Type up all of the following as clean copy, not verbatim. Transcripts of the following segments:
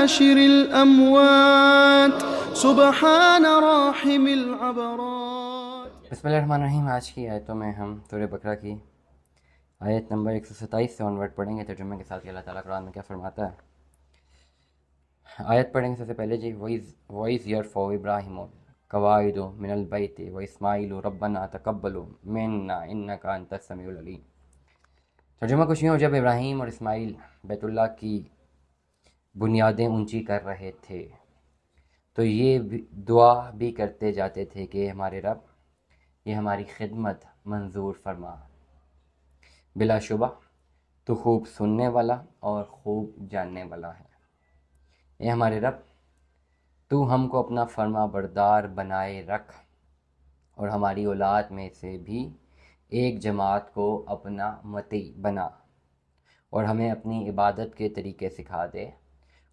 حاشر الأموات سبحان راحم العبرات۔ بسم اللہ الرحمن الرحیم۔ آج کی آیتوں میں ہم سورہ بقرہ کی آیت نمبر 127 سے آنورڈ پڑھیں گے ترجمے کے ساتھ کہ اللہ تعالیٰ قرآن میں کیا فرماتا ہے۔ آیت پڑھیں گے سب سے پہلے جی وَإِذْ يَرْفَعُ إِبْرَاهِيمُ الْقَوَاعِدَ مِنَ الْبَيْتِ وَإِسْمَاعِيلُ رَبَّنَا تَقَبَّلْ مِنَّا إِنَّكَ أَنْتَ السَّمِيعُ الْعَلِيمُ۔ ترجمہ کچھ یوں: جب ابراہیم اور اسماعیل بیت اللہ کی بنیادیں اونچی کر رہے تھے تو یہ دعا بھی کرتے جاتے تھے کہ ہمارے رب یہ ہماری خدمت منظور فرما، بلا شبہ تو خوب سننے والا اور خوب جاننے والا ہے۔ اے ہمارے رب، تو ہم کو اپنا فرما بردار بنائے رکھ اور ہماری اولاد میں سے بھی ایک جماعت کو اپنا متی بنا، اور ہمیں اپنی عبادت کے طریقے سکھا دے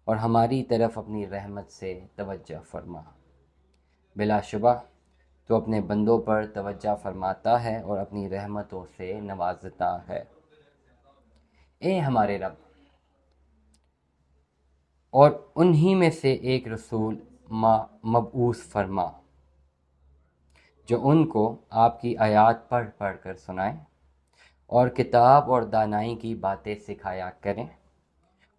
اور ہماری طرف اپنی رحمت سے توجہ فرما۔ بلا شبہ تو اپنے بندوں پر توجہ فرماتا ہے اور اپنی رحمتوں سے نوازتا ہے۔ اے ہمارے رب، اور انہی میں سے ایک رسول مبعوث فرما جو ان کو آپ کی آیات پڑھ پڑھ کر سنائیں اور کتاب اور دانائی کی باتیں سکھایا کریں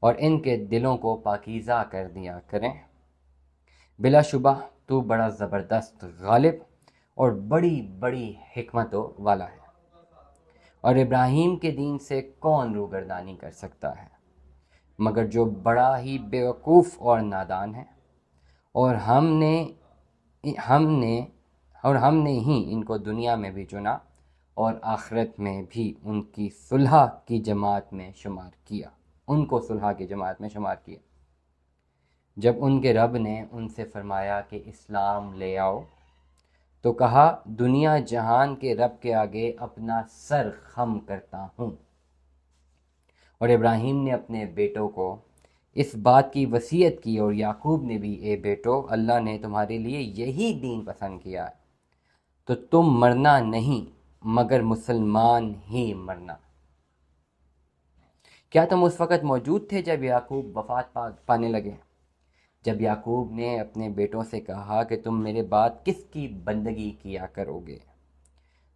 اور ان کے دلوں کو پاکیزہ کر دیا کریں۔ بلا شبہ تو بڑا زبردست، غالب اور بڑی بڑی حکمتوں والا ہے، اور ابراہیم کے دین سے کون روگردانی کر سکتا ہے مگر جو بڑا ہی بیوقوف اور نادان ہے، اور ہم نے ہی ان کو دنیا میں بھی چنا اور آخرت میں بھی ان کی صلح کی جماعت میں شمار کیا۔ جب ان کے رب نے ان سے فرمایا کہ اسلام لے آؤ تو کہا دنیا جہان کے رب کے آگے اپنا سر خم کرتا ہوں۔ اور ابراہیم نے اپنے بیٹوں کو اس بات کی وصیت کی اور یعقوب نے بھی، اے بیٹو، اللہ نے تمہارے لیے یہی دین پسند کیا ہے تو تم مرنا نہیں مگر مسلمان ہی مرنا۔ کیا تم اس وقت موجود تھے جب یعقوب وفات پانے لگے، جب یعقوب نے اپنے بیٹوں سے کہا کہ تم میرے بعد کس کی بندگی کیا کرو گے؟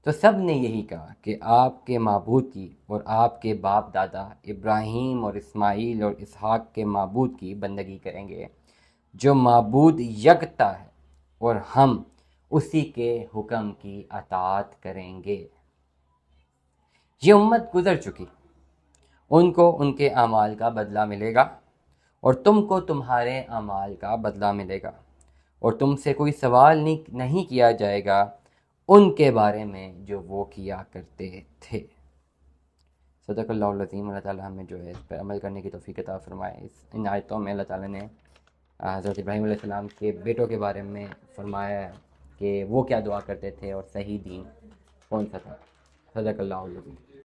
تو سب نے یہی کہا کہ آپ کے معبود کی اور آپ کے باپ دادا ابراہیم اور اسماعیل اور اسحاق کے معبود کی بندگی کریں گے جو معبود یکتا ہے، اور ہم اسی کے حکم کی اطاعت کریں گے۔ یہ امت گزر چکی، ان کو ان کے اعمال کا بدلہ ملے گا اور تم کو تمہارے اعمال کا بدلہ ملے گا، اور تم سے کوئی سوال نہیں کیا جائے گا ان کے بارے میں جو وہ کیا کرتے تھے۔ صدق اللہ العظیم۔ اللہ تعالیٰ ہمیں جو ہے اس پر عمل کرنے کی توفیق عطا فرمائے۔ ان آیتوں میں اللہ تعالیٰ نے حضرت ابراہیم علیہ السلام کے بیٹوں کے بارے میں فرمایا ہے کہ وہ کیا دعا کرتے تھے اور صحیح دین کون سا تھا۔ صدق اللہ العظیم۔